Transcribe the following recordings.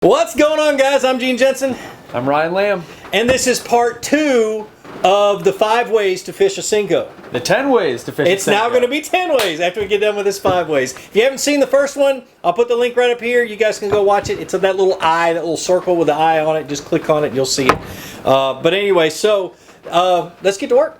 What's going on, guys? I'm Gene Jensen. I'm Ryan Lamb. And this is part 2 of the 5 ways to fish a Senko. The 10 ways to fish a Senko. It's now going to be 10 ways after we get done with this 5 ways. If you haven't seen the first one, I'll put the link right up here. You guys can go watch it. It's that little eye, that little circle with the eye on it. Just click on it and you'll see it. But anyway, so let's get to work.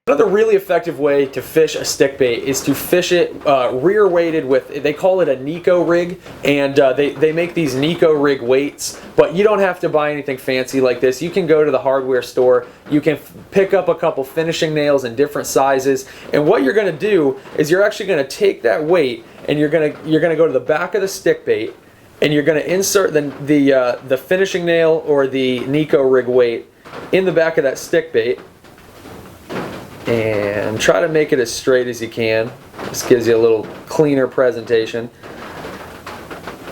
Another really effective way to fish a stickbait is to fish it rear weighted with, they call it a Neko rig, and they make these Neko rig weights, but you don't have to buy anything fancy like this. You can go to the hardware store, you can pick up a couple finishing nails in different sizes, and what you're going to do is you're actually going to take that weight and you're going to go to the back of the stickbait and you're going to insert the finishing nail or the Neko rig weight in the back of that stickbait. And try to make it as straight as you can. This gives you a little cleaner presentation.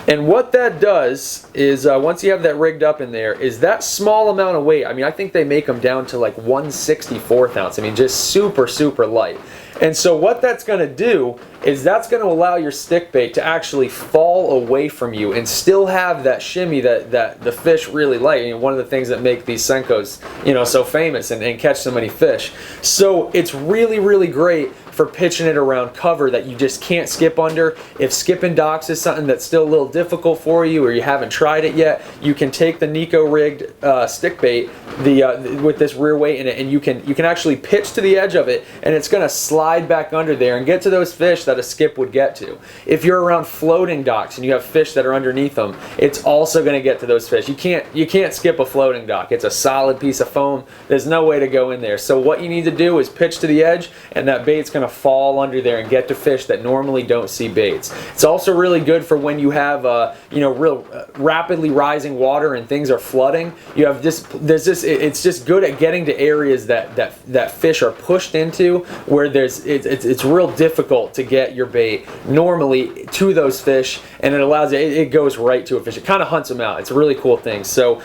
And what that does is, once you have that rigged up in there, is that small amount of weight. I mean, I think they make them down to like 1/64 ounce. I mean, just super, super light. And so what that's going to do is that's going to allow your stickbait to actually fall away from you and still have that shimmy that the fish really like. You know, one of the things that make these Senkos, so famous and catch so many fish. So it's really, really great for pitching it around cover that you just can't skip under. If skipping docks is something that's still a little difficult for you or you haven't tried it yet, you can take the Neko rigged stickbait with this rear weight in it, and you can actually pitch to the edge of it, and it's going to slide back under there and get to those fish that a skip would get to. If you're around floating docks and you have fish that are underneath them, it's also going to get to those fish. You can't skip a floating dock. It's a solid piece of foam. There's no way to go in there. So what you need to do is pitch to the edge, and that bait's going to fall under there and get to fish that normally don't see baits. It's also really good for when you have real rapidly rising water and things are flooding. You have it's just good at getting to areas that fish are pushed into, where it's real difficult to get your bait normally to those fish, and it allows it goes right to a fish. It kind of hunts them out. It's a really cool thing. So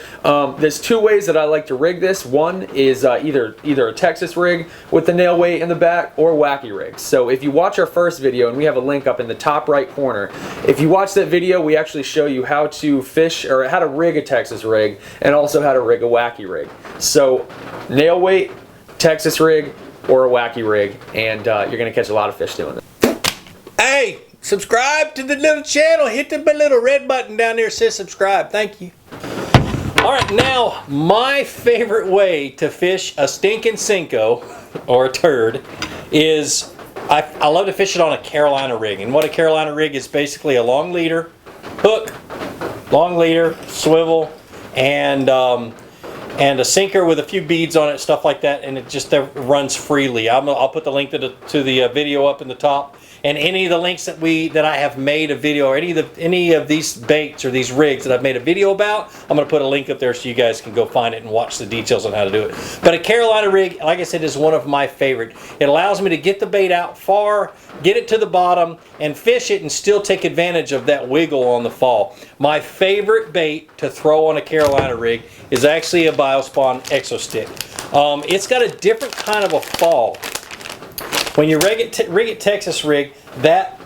there's 2 ways that I like to rig this. One is either a Texas rig with the nail weight in the back, or wacky rigs. So if you watch our first video, and we have a link up in the top right corner, if you watch that video, we actually show you how to fish, or how to rig a Texas rig, and also how to rig a wacky rig. So nail weight, Texas rig, or a wacky rig, and you're going to catch a lot of fish doing it. Hey, subscribe to the little channel. Hit the little red button down there that says subscribe. Thank you. All right, now my favorite way to fish a stinking Senko, or a turd, is I love to fish it on a Carolina rig. And what a Carolina rig is, basically a long leader, hook, long leader, swivel, and a sinker with a few beads on it, stuff like that, and it just runs freely. I'll put the link to the video up in the top, and any of the links that I have made a video, or any of these baits or these rigs that I've made a video about, I'm going to put a link up there so you guys can go find it and watch the details on how to do it. But a Carolina rig, like I said, is one of my favorite. It allows me to get the bait out far, get it to the bottom, and fish it and still take advantage of that wiggle on the fall. My favorite bait to throw on a Carolina rig is actually a Biospawn Exo Stick. It's got a different kind of a fall. When you rig it Texas rig, that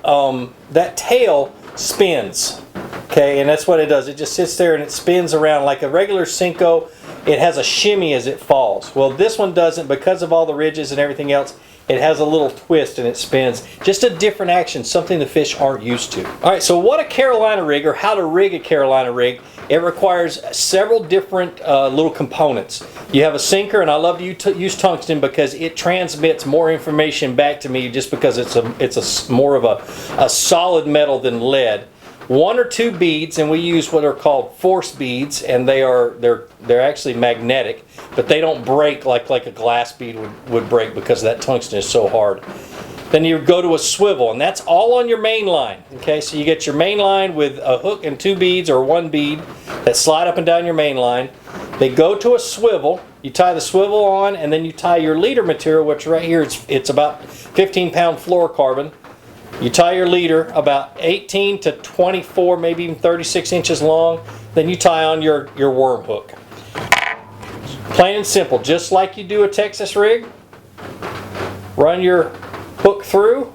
tail spins, okay, and that's what it does. It just sits there and it spins around like a regular Senko. It has a shimmy as it falls. Well, this one doesn't, because of all the ridges and everything else. It has a little twist and it spins. Just a different action, something the fish aren't used to. All right, so what a Carolina rig, or how to rig a Carolina rig, it requires several different little components. You have a sinker, and I love to use tungsten because it transmits more information back to me, just because it's more of a solid metal than lead. 1 or 2 beads, and we use what are called force beads, and they're actually magnetic, but they don't break like a glass bead would break, because that tungsten is so hard. Then you go to a swivel, and that's all on your main line. Okay, so you get your main line with a hook and 2 beads, or 1 bead, that slide up and down your main line. They go to a swivel. You tie the swivel on, and then you tie your leader material, which right here it's about 15-pound fluorocarbon. You tie your leader about 18 to 24, maybe even 36 inches long. Then you tie on your worm hook. Plain and simple, just like you do a Texas rig. Run your hook through,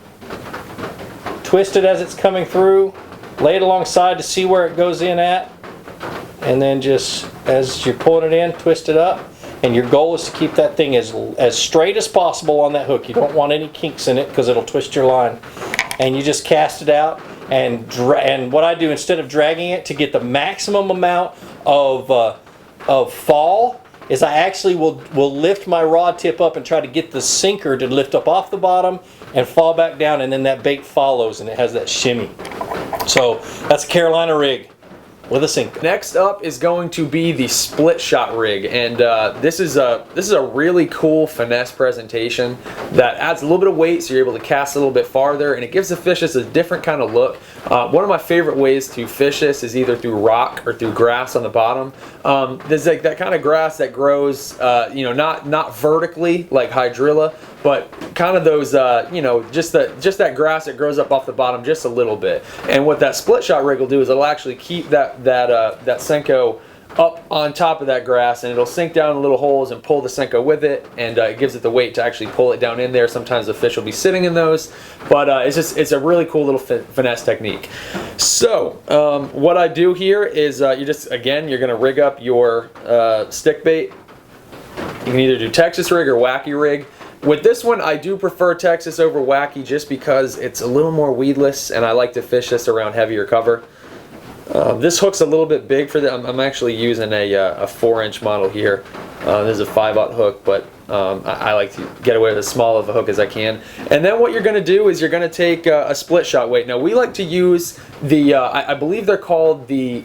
twist it as it's coming through, lay it alongside to see where it goes in at, and then just as you're pulling it in, twist it up. And your goal is to keep that thing as straight as possible on that hook. You don't want any kinks in it because it'll twist your line. And you just cast it out, and what I do, instead of dragging it to get the maximum amount of fall, is I actually will lift my rod tip up and try to get the sinker to lift up off the bottom and fall back down, and then that bait follows and it has that shimmy. So that's a Carolina rig with a Senko. Next up is going to be the split shot rig, and this is a really cool finesse presentation that adds a little bit of weight, so you're able to cast a little bit farther, and it gives the fish just a different kind of look. One of my favorite ways to fish this is either through rock or through grass on the bottom. There's like that kind of grass that grows, not vertically like hydrilla, but kind of those, just that grass that grows up off the bottom just a little bit. And what that split shot rig will do is it'll actually keep that Senko up on top of that grass, and it'll sink down in little holes and pull the Senko with it, and it gives it the weight to actually pull it down in there. Sometimes the fish will be sitting in those, but it's a really cool little finesse technique. So what I do here is you're going to rig up your stick bait. You can either do Texas rig or wacky rig. With this one, I do prefer Texas over wacky just because it's a little more weedless, and I like to fish this around heavier cover. This hook's a little bit big for that. I'm actually using a 4-inch model here. This is a 5/0 hook, but I like to get away with as small of a hook as I can. And then what you're going to do is you're going to take a split shot weight. Now we like to use the, I believe they're called the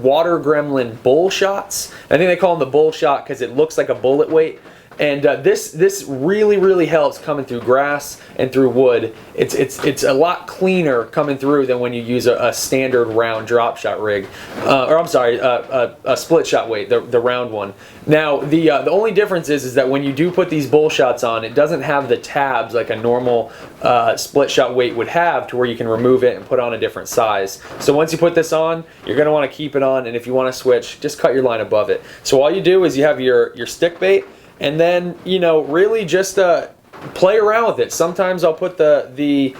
Water Gremlin bull shots. I think they call them the bull shot because it looks like a bullet weight. And this really helps coming through grass and through wood. It's a lot cleaner coming through than when you use a standard round drop shot rig, or I'm sorry, a split shot weight, the round one. Now the only difference is that when you do put these bull shots on, it doesn't have the tabs like a normal split shot weight would have, to where you can remove it and put on a different size. So once you put this on, you're going to want to keep it on, and if you want to switch, just cut your line above it. So all you do is you have your stick bait. And then, really just play around with it. Sometimes I'll put the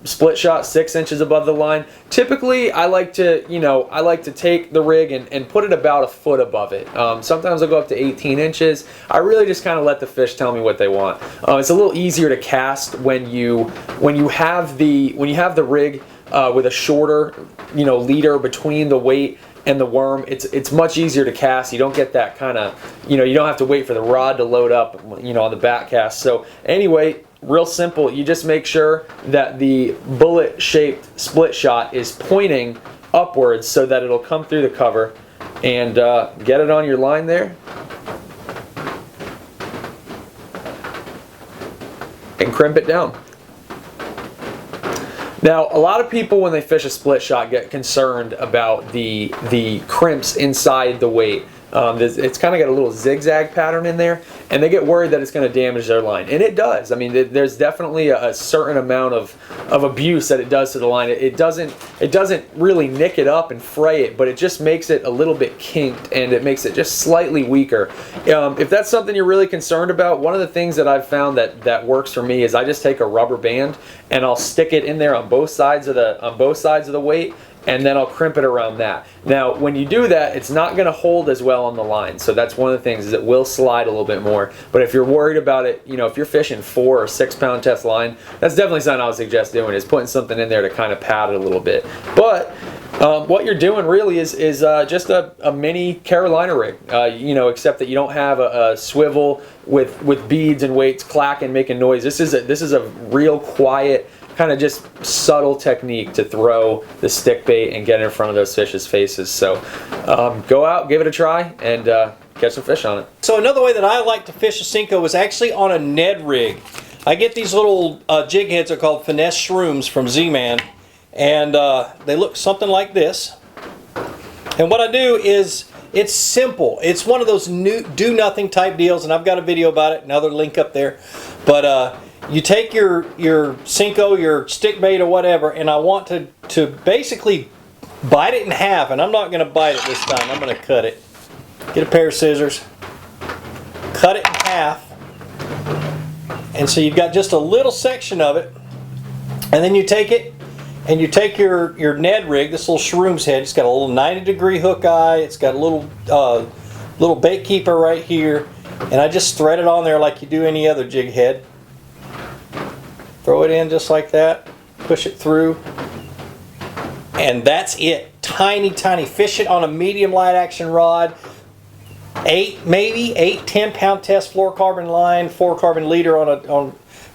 split shot 6 inches above the line. Typically, I like to take the rig and put it about a foot above it. Sometimes I'll go up to 18 inches. I really just kind of let the fish tell me what they want. It's a little easier to cast when you have the rig with a shorter leader between the weight and the worm. It's much easier to cast. You don't get that kind of, you don't have to wait for the rod to load up, on the back cast. So anyway, real simple. You just make sure that the bullet-shaped split shot is pointing upwards so that it'll come through the cover, and get it on your line there. And crimp it down. Now, a lot of people when they fish a split shot get concerned about the crimps inside the weight. It's kind of got a little zigzag pattern in there, and they get worried that it's going to damage their line, and it does. I mean, there's definitely a certain amount of abuse that it does to the line. It doesn't really nick it up and fray it, but it just makes it a little bit kinked, and it makes it just slightly weaker. If that's something you're really concerned about, one of the things that I've found that works for me is I just take a rubber band and I'll stick it in there on both sides of the weight, and then I'll crimp it around that. Now, when you do that, it's not going to hold as well on the line. So that's one of the things, is it will slide a little bit more. But if you're worried about it, if you're fishing 4 or 6 pound test line, that's definitely something I would suggest doing, is putting something in there to kind of pad it a little bit. But what you're doing really is just a mini Carolina rig, except that you don't have a swivel with beads and weights clacking, making noise. This is a real quiet, kind of just subtle technique to throw the stick bait and get in front of those fish's faces. So go out, give it a try, and catch some fish on it. So another way that I like to fish a Senko is actually on a Ned rig. I get these little jig heads, are called Finesse Shrooms from Z-Man, and they look something like this. And what I do is, it's simple. It's one of those new do-nothing type deals, and I've got a video about it, another link up there. But you take your Senko, your stick bait or whatever, and I want to basically bite it in half, and I'm not going to bite it this time. I'm going to cut it. Get a pair of scissors, cut it in half, and so you've got just a little section of it, and then you take it and you take your Ned rig, this little shroom's head. It's got a little 90-degree hook eye. It's got a little bait keeper right here, and I just thread it on there like you do any other jig head. Throw it in just like that. Push it through, and that's it. Tiny, tiny. Fish it on a medium light action rod. 10 pound test fluorocarbon line, fluorocarbon leader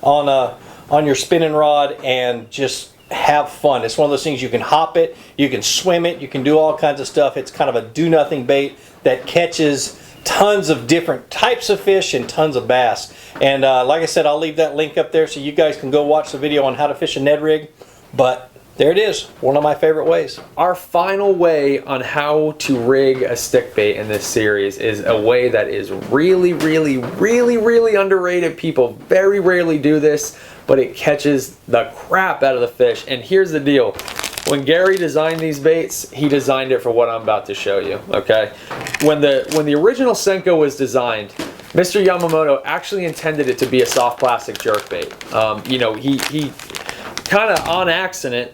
on your spinning rod, and just have fun. It's one of those things you can hop it, you can swim it, you can do all kinds of stuff. It's kind of a do nothing bait that catches tons of different types of fish and tons of bass. And like I said, I'll leave that link up there so you guys can go watch the video on how to fish a Ned rig. But there it is, one of my favorite ways. Our final way on how to rig a stick bait in this series is a way that is really, really, really, really underrated. People very rarely do this, but it catches the crap out of the fish. And here's the deal. When Gary designed these baits, he designed it for what I'm about to show you, okay? When the original Senko was designed, Mr. Yamamoto actually intended it to be a soft plastic jerkbait. You know, he kind of on accident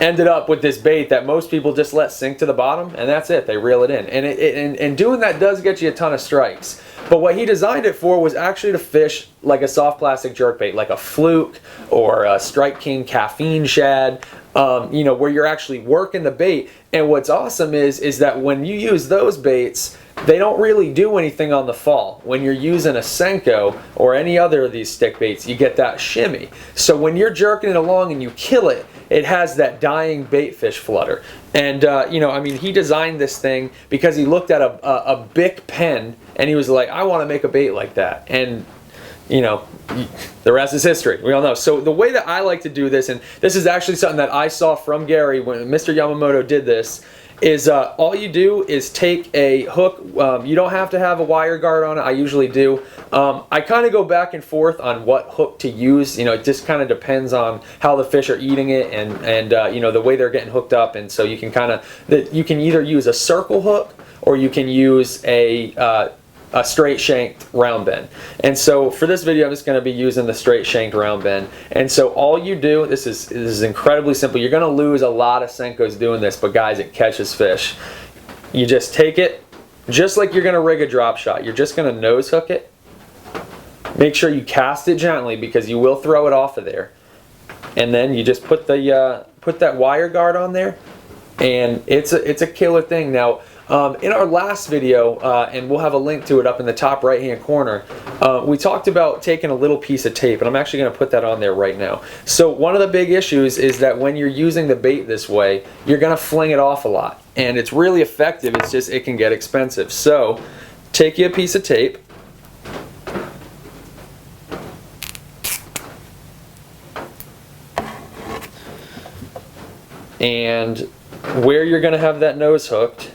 ended up with this bait that most people just let sink to the bottom, and that's it. They reel it in, and doing that does get you a ton of strikes. But what he designed it for was actually to fish like a soft plastic jerkbait, like a fluke or a Strike King caffeine shad. You know, where you're actually working the bait. And what's awesome is that when you use those baits, they don't really do anything on the fall. When you're using a Senko or any other of these stick baits, you get that shimmy. So when you're jerking it along and you kill it, it has that dying bait fish flutter. And you know, I mean, he designed this thing because he looked at a Bic pen and he was like, I want to make a bait like that. And you know, the rest is history. We all know. So the way that I like to do this, and this is actually something that I saw from Gary when Mr. Yamamoto did this, is all you do is take a hook. You don't have to have a wire guard on it. I usually do. I kind of go back and forth on what hook to use. You know, it just kind of depends on how the fish are eating it and you know, the way they're getting hooked up. And so you can you can either use a circle hook or you can use a straight shanked round bend. And so for this video, I'm just going to be using the straight shanked round bend. And so all you do, this is incredibly simple. You're going to lose a lot of Senkos doing this, but guys, it catches fish. You just take it, just like you're going to rig a drop shot. You're just going to nose hook it. Make sure you cast it gently because you will throw it off of there. And then you just put that wire guard on there, and it's a killer thing. Now, in our last video, and we'll have a link to it up in the top right hand corner, we talked about taking a little piece of tape, and I'm actually going to put that on there right now. So one of the big issues is that when you're using the bait this way, you're going to fling it off a lot, and it's really effective. It's just it can get expensive. So take you a piece of tape, and where you're going to have that nose hooked,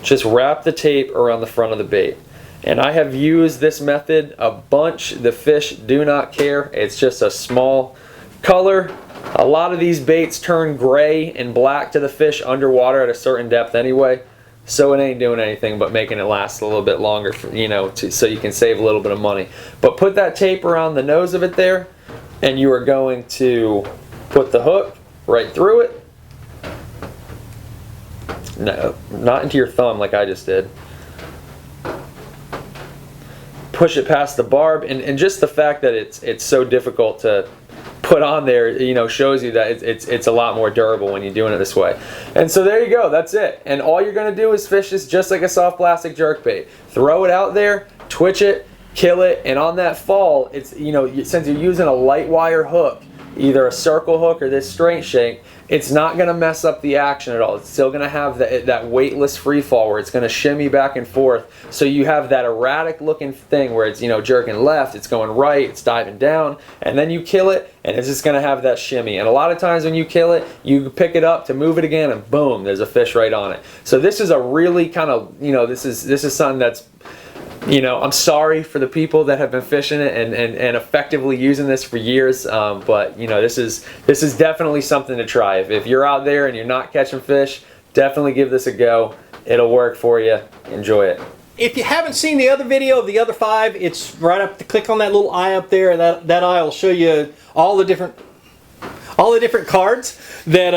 just wrap the tape around the front of the bait. And I have used this method a bunch. The fish do not care. It's just a small color. A lot of these baits turn gray and black to the fish underwater at a certain depth anyway, so it ain't doing anything but making it last a little bit longer, you know, so you can save a little bit of money. But put that tape around the nose of it there, and you are going to put the hook right through it. No, not into your thumb like I just did. Push it past the barb, and just the fact that it's so difficult to put on there, you know, shows you that it's a lot more durable when you're doing it this way. And so there you go, that's it. And all you're going to do is fish this just like a soft plastic jerkbait. Throw it out there, twitch it, kill it, and on that fall, it's, you know, since you're using a light wire hook, either a circle hook or this straight shank, it's not going to mess up the action at all. It's still going to have that weightless free fall where it's going to shimmy back and forth. So you have that erratic looking thing where it's, you know, jerking left, it's going right, it's diving down, and then you kill it, and it's just going to have that shimmy. And a lot of times when you kill it, you pick it up to move it again, and boom, there's a fish right on it. So this is a really kind of, you know, this is something that's, you know, I'm sorry for the people that have been fishing it and effectively using this for years, but you know, this is definitely something to try. If you're out there and you're not catching fish, definitely give this a go. It'll work for you. Enjoy it. If you haven't seen the other video of the other 5, it's right up to click on that little eye up there, and that eye will show you all the different all the different cards that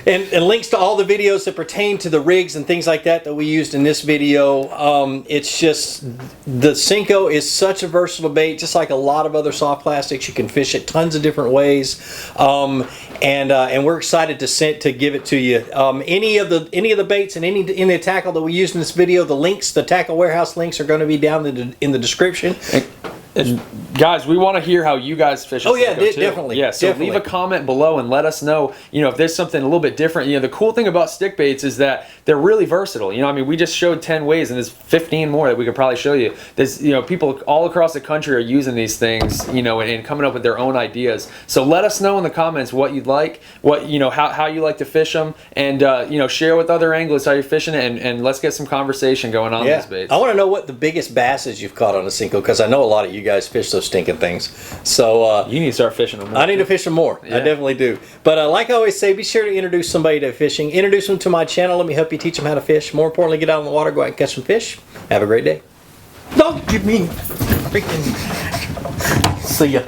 and links to all the videos that pertain to the rigs and things like that we used in this video. It's just, the Senko is such a versatile bait, just like a lot of other soft plastics. You can fish it tons of different ways, and we're excited to give it to you. Any of the baits and any the tackle that we used in this video, the links, the Tackle Warehouse links, are going to be down in the description. And guys, we want to hear how you guys fish. Oh yeah, definitely. Yeah, so definitely. leave a comment below and let us know. If there's something a little bit different. The cool thing about stick baits is that they're really versatile. I mean, we just showed 10 ways, and there's 15 more that we could probably show you. There's people all across the country are using these things, and coming up with their own ideas. So let us know in the comments what you'd like, what how you like to fish them, and share with other anglers how you're fishing it, and let's get some conversation going on these baits. I want to know what the biggest basses you've caught on a Senko, because I know a lot of you guys fish those stinking things. So you need to start fishing them more. I need to fish them more. Yeah. I definitely do. But like I always say, be sure to introduce somebody to fishing. Introduce them to my channel. Let me help you teach them how to fish. More importantly, get out on the water, go out and catch some fish. Have a great day. Don't give me freaking. See ya.